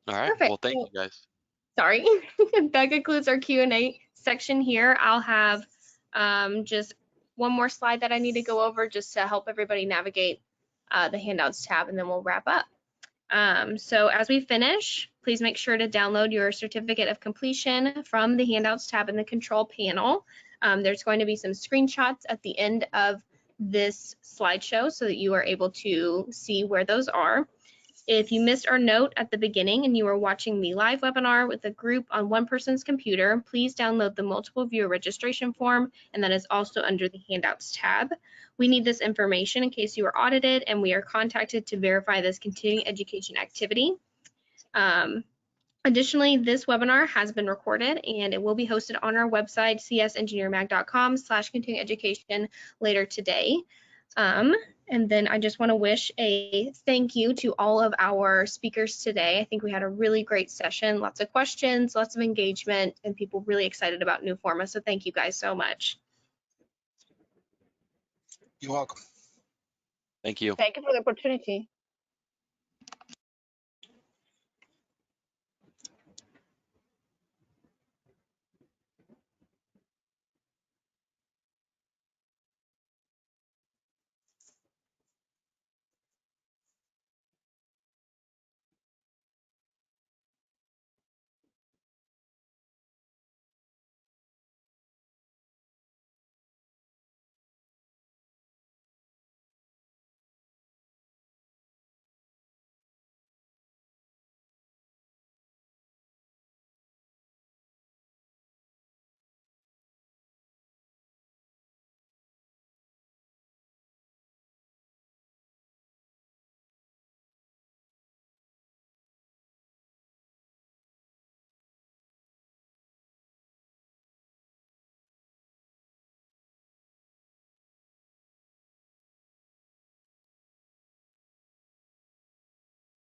All right. Perfect. Well, thank you guys. Sorry, that concludes our Q&A section here. I'll have just one more slide that I need to go over just to help everybody navigate the handouts tab, and then we'll wrap up. So as we finish, please make sure to download your certificate of completion from the handouts tab in the control panel. There's going to be some screenshots at the end of this slideshow so that you are able to see where those are. If you missed our note at the beginning and you are watching the live webinar with a group on one person's computer, please download the multiple viewer registration form, and that is also under the handouts tab. We need this information in case you are audited and we are contacted to verify this continuing education activity. Additionally, this webinar has been recorded and it will be hosted on our website, csengineermag.com/continuing education later today. And then I just want to wish a thank you to all of our speakers today. I think we had a really great session, lots of questions, lots of engagement, and people really excited about Newforma. So thank you guys so much. You're welcome. Thank you. Thank you for the opportunity.